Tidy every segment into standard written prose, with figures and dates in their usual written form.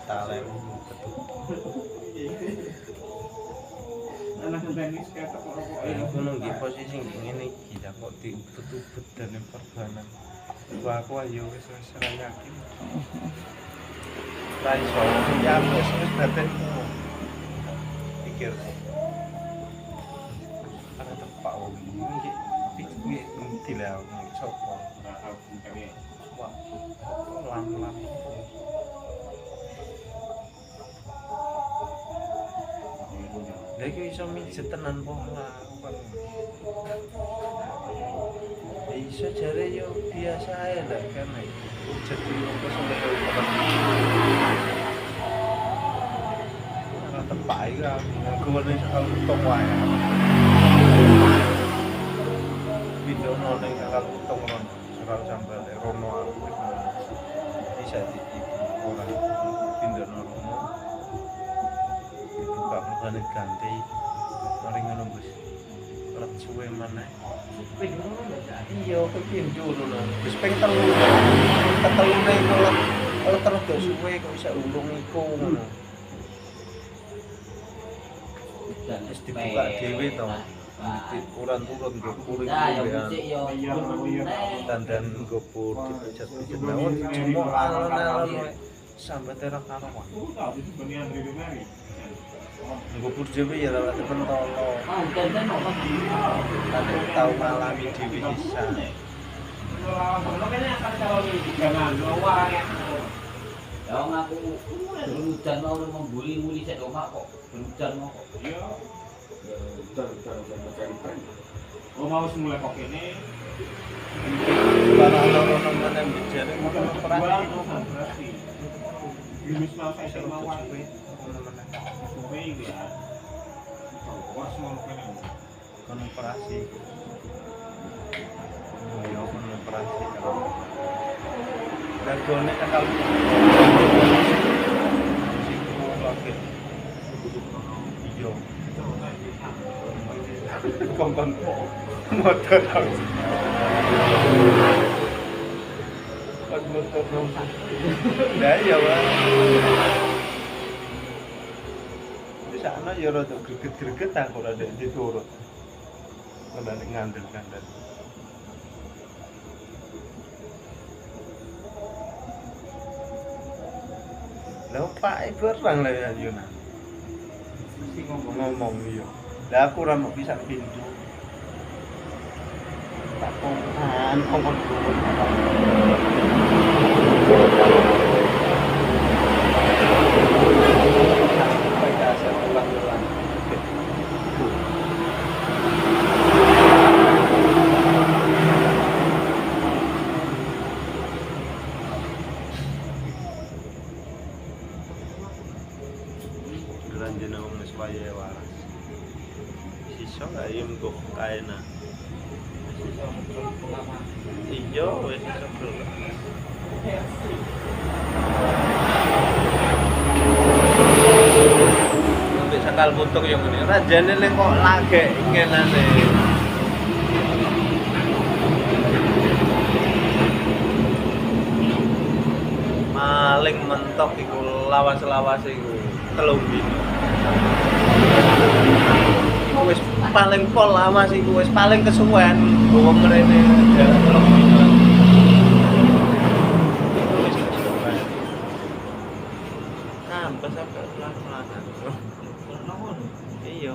talem betul. Anak tenis kayak Aku nunggu posisi ngene iki ya kok diubet-ubet dan perbanan. Wah aku ayo wis yakin. Ra iso ya wis batinku. Pikir. Ana tepak wong iki dilaw sopo. Wah, lam-lam. Lha iki iso mijet tenan po lakukan. Iso jare yo biasa ae lah kan mijet apa sampe ora tepak iki ngene sakal utok wae. Videono ning sakal utok ron, sakal sampe rono aku bisa ora pindono rono. Buka mukane ganti mari ngono Gus. Let suwe maneh. Ping ngono iya kepin dulu lho. Wis ping 3. Ketelune iku let terus do suwe kok bisa ulung iku ngono. Dan wis dibuka dhewe to. Uran-uran go kuring dandan go pur dipijat-pijat nawon cuma alon-alon sampai terak karuan. Ngubur dhewe ya lewat temen tolo. Tapi tau ngalami dhewe bisa. Ya ngaku hujan mau membuli-muli sik omah kok hujan mau kok. Iya. Ya hujan mencari pen. Oh mau semula kok ini. Para orang mana bicara mau operasi. Yunus mau saya mau Suwe ya. Wah semua kene. Kon operasi. Ayo kon operasi. Dagone kakak. Siku lagi. Iyo. Kongkon motor harus. Motor nomor. Nah ya Pak. Di sana ya rada greget-greget aku rada diturut. Ngendane ngandel-ngandel. Lah Pak berang lah ya Yuna. Mesti ngomong iya. Lah aku ora mau bisa pintu. Tak kongkon turun. Lanjut wong wis wayahe waras. Sisa gak yo mengko kaena. Iya wis iso gelem. Sampai sakal putuk yang ini rajane ning kok lagek ngenane. Maling mentok iku lawas-lawas iku 3 dino. Iku wis paling pol lama sih, wis paling kesuwen bawa mrene jalan 3 dino. Iku wis kesuwen. Sampai pelan-pelan. Iya.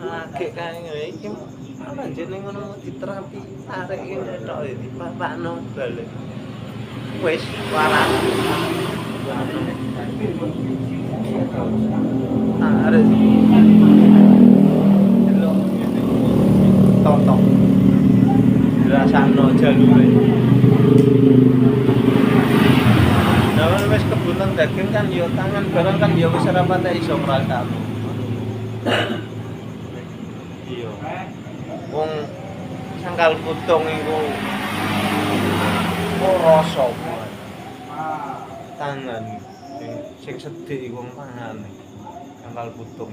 Lagi kae ngene iki ana jeneng ngono diterapi tarik ngene tok dipapakno balik. Wis waras. Ada tonton dirasakno jalure. Nah, wis kebunan daging kan yo tangan barang kan yo wis ora patek iso ngrasakno. Iya. Wong sangkal putung iku rasa tangan sing sedhik iku pangane sangkal putung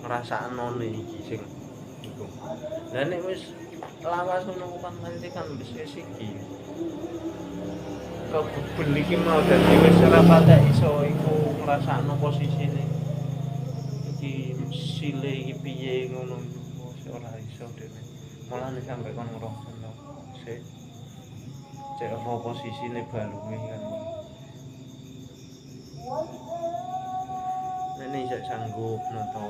ngrasakno iki sing iku. Lah nek wis lawas ngono kan nanti kan wis iki. kebel iki mau dadi wis ora patek iso iku ngrasakno posisine. Iki sile iki piye ngono wis ora iso dene. Mulane sampe kon ngrasakno. Sik. Cek apa posisine balunge kan. Nek sak sanggup noto.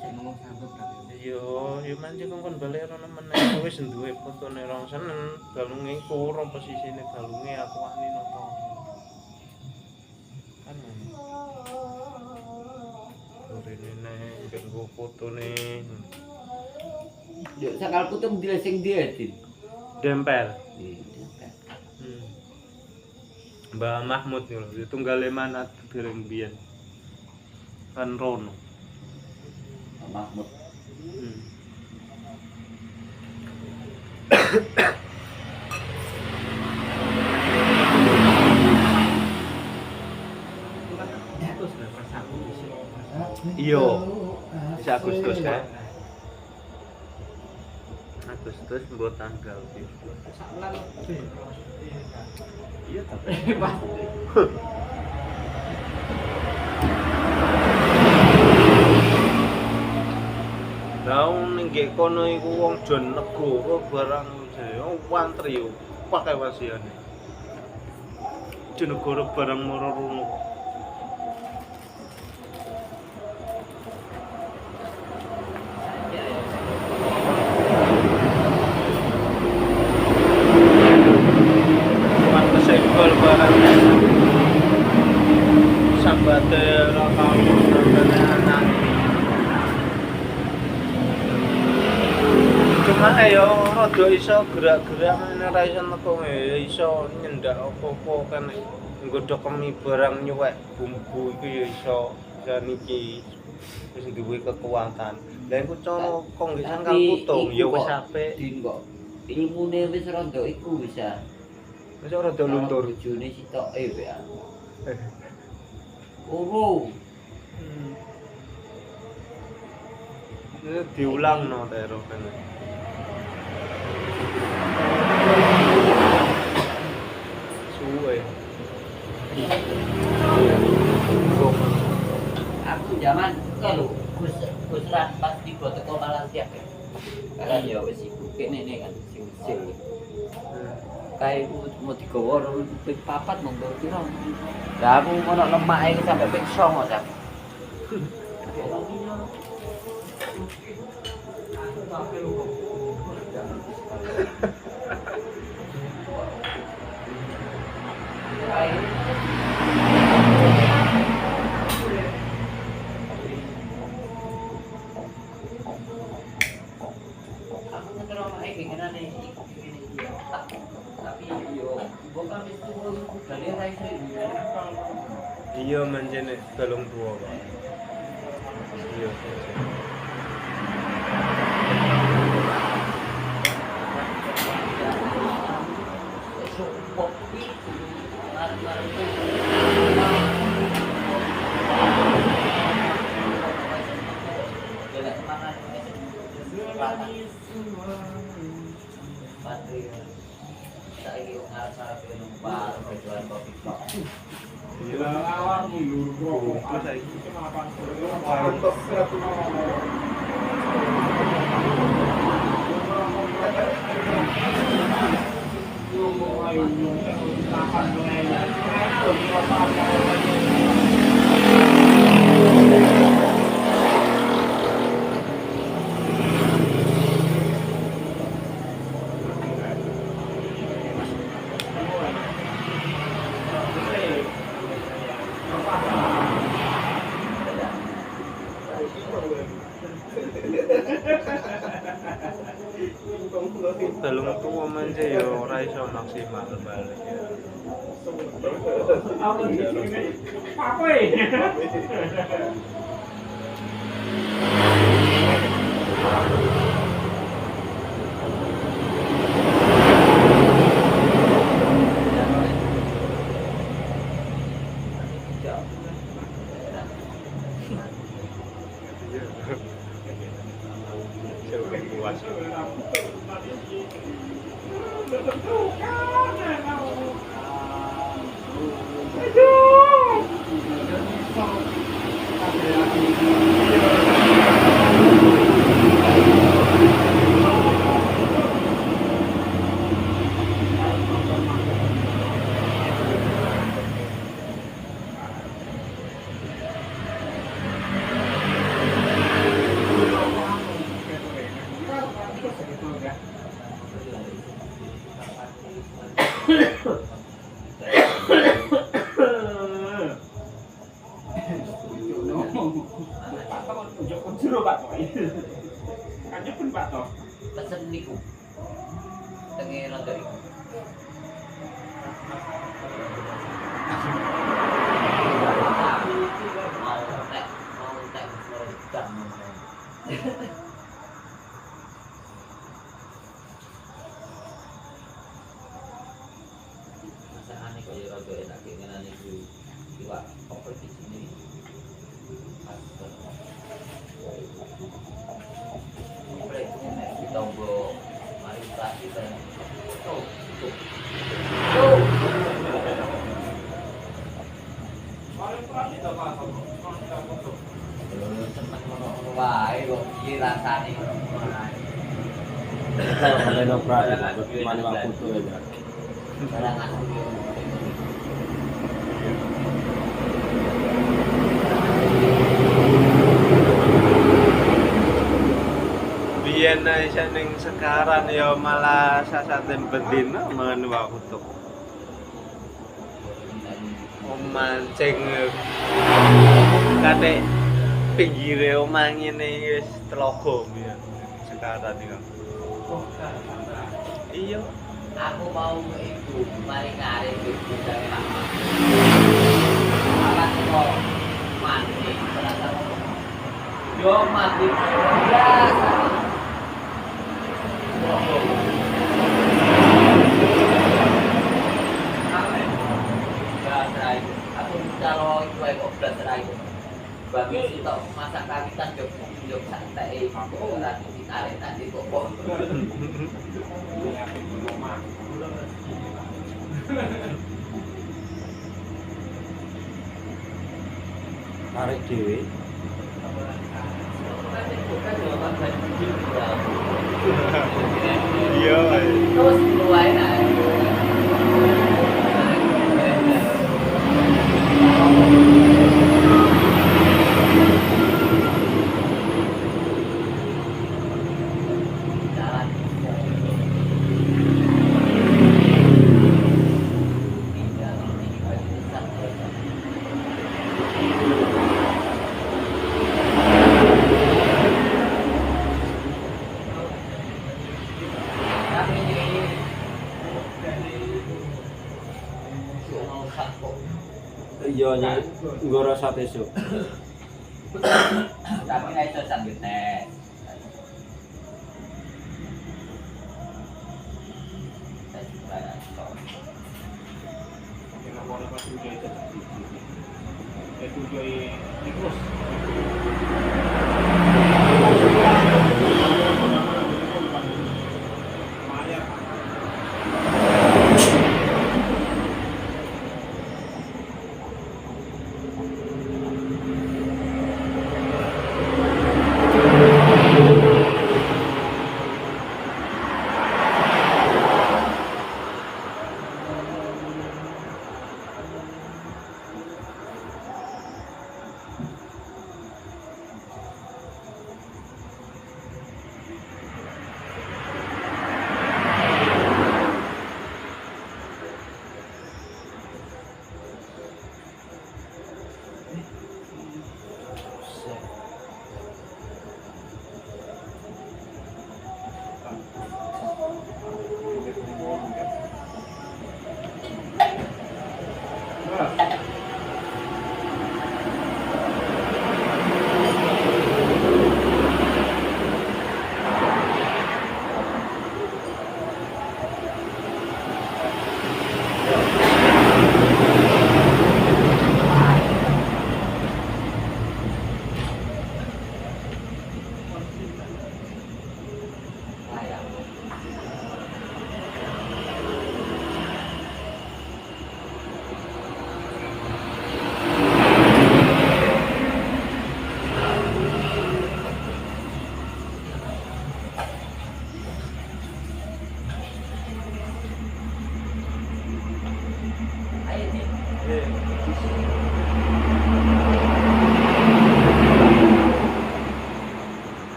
Saya ngomong sanggup tapi Yo mancing kon balik ana meneh wis duwe fotone rong senen balunge iku ora posisine balunge aku wani noto. Kan ngono. Orene nek nggo fotone yo sakalku tuh ndi sing diedit. dempel. Iya. Mbah Mahmud lho, tunggale manat dereng biyen. Kan rono. Mahmud. Iya. Bisa Agustus kan? Agustus mbok tanggal piro? Iya tapi daun ning gek kono iku wong jon negara barang jaya wantri yo pakai wasiane. Jon negara barang moro rono. Sembol barang sambate rakam anak. Cuma ayo rada iso gerak-gerak ora iso metu iso nyendak apa-apa kan nggodhog kemi barang nyuwek bumbu iku ya iso dan iki wis duwe kekuatan. Lah iku cara kok nggih sangkal putung ya wis apik. Kok ilmune wis rada iku bisa. Wis ora do luntur. Bojone sitoke ya. Oro. Diulang no tero kan. Suwe. Aku zaman kalau Gus Rat pas di teko Malaysia kan. Kan ya wis iku kene kan sing kayak mau digawa ping 4 monggo piro. Lah aku ono lemak iki sampe ping 9 ta. Aku ngeterong iki ngene iki. Tapi yo bukan itu dari raise Iya menjene galung tua. Iya. Gila awak mundur kok. Terus saiki malah galung tua manje yo ora iso maksimal balik ya. apa Coba puas. Kaya rada enak keinginan itu iwak apa di sini. Komplek ini kita mau mari kita tuh. Sempat ngono wae kok iki rasane ngono ae. Kalau noprak, bagaimana waktu itu ya? Barang aku yo. Biyen ae ning sekarang ya malah sasaten bendina mangan waktu itu. Mancing kate pinggire omah ngene wis telaga biyen. Sekarang iki. Iya. Aku mau itu mari ngarep itu dari lama. Akan kok mati terasa. Yo mati biasa. Aku kalau itu kok belajar itu. Bagi itu masak kawitan jok santai ora ditarik nanti kok. Tarik dhewe. Iya. Terus luai nah. Iya nya nggo rasa besok. Tapi nek iso sambil tes.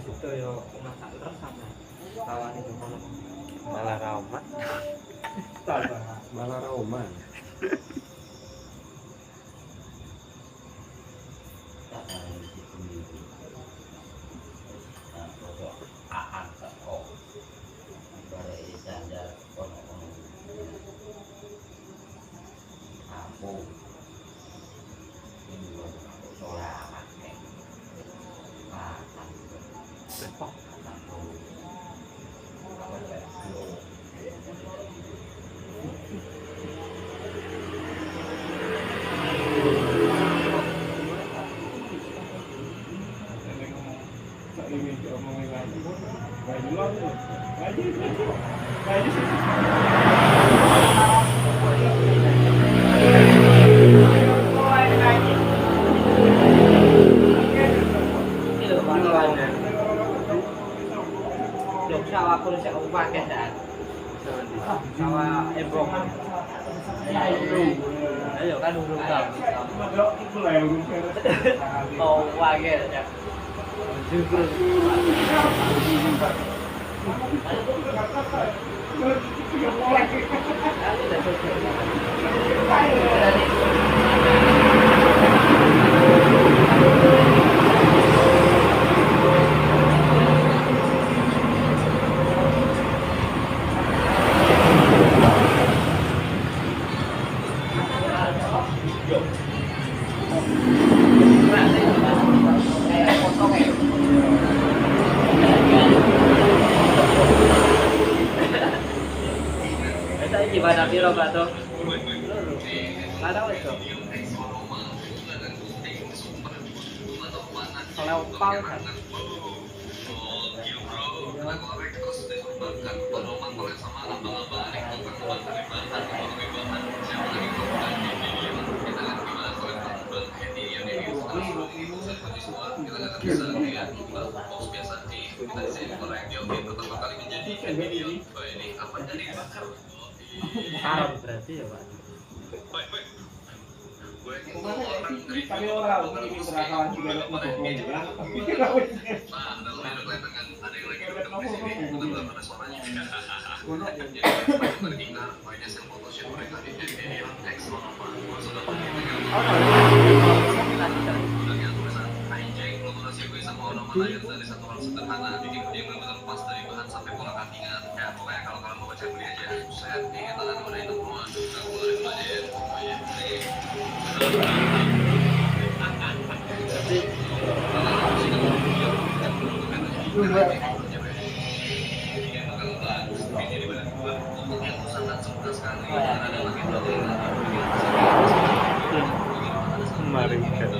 Situ yo masak terus sama lawan itu kono. Malah raumat. Malah rauman. Aku Sawah pun saya pakai dah. Sawah ebong. Ayo kan urung kau. Mau pakai dah. Juga. Gimana piro Pak Tok? Ada wes Tok. Kalau pal kan. Haram berarti ya Pak. Kami orang ini terakalan juga ada ngomong ya. Mari kan.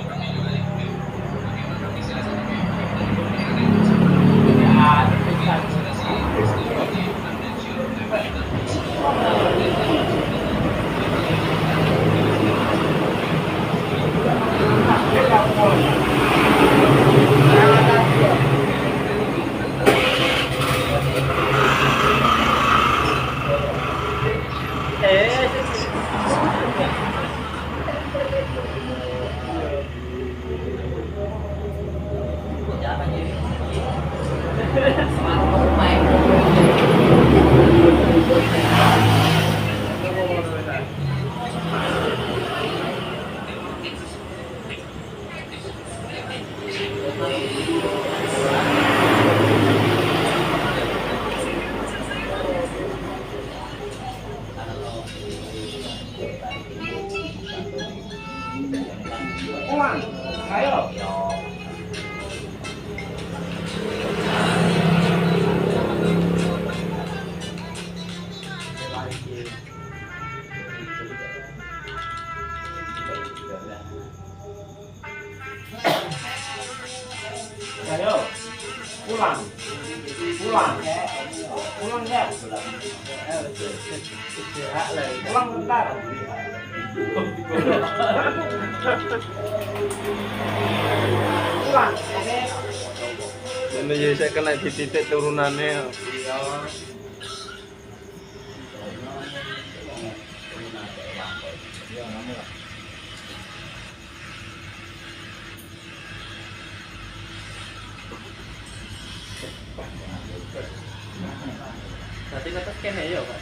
Uang, ayo. Ayo, pulang, pulang, pulang ya, pulang bentar. Pulang, Ini jadi saya kena di titik turunannya. Tadi kata scan ya Pak.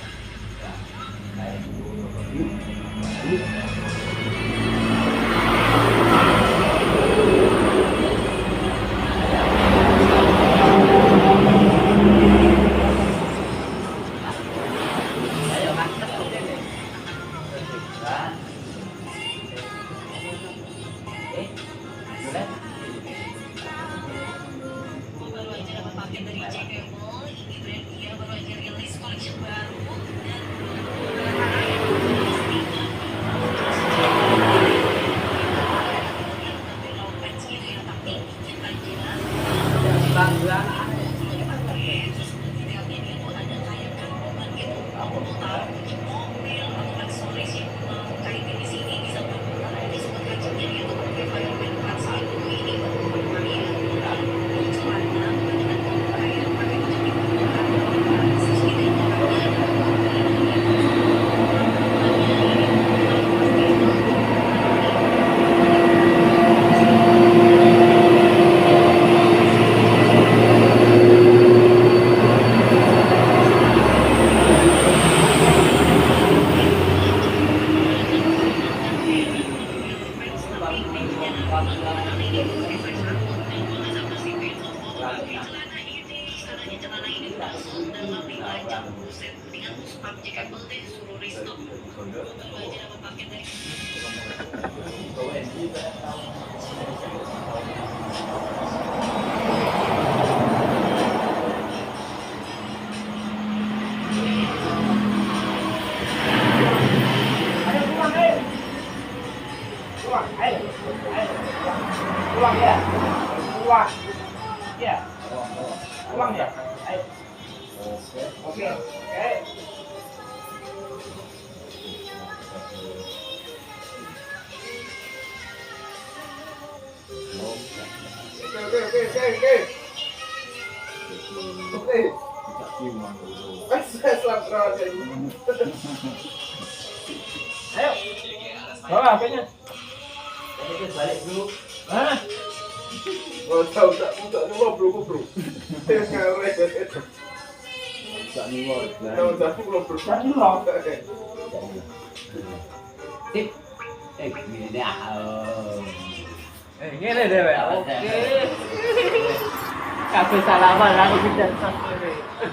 Ayo angkat sini. Boleh? Pulang ya. Pulang. Ya. Pulang ya. Ayo. Oke. Oke. Ayo. Bawa HP-nya. Balik dulu. Mana? Oh, tahu tak bro. Tak ni wah. Tak dulu. Tip. Gini dah. Ngene deh, Pak. Oke. Kabeh salaman aku tidak sampai.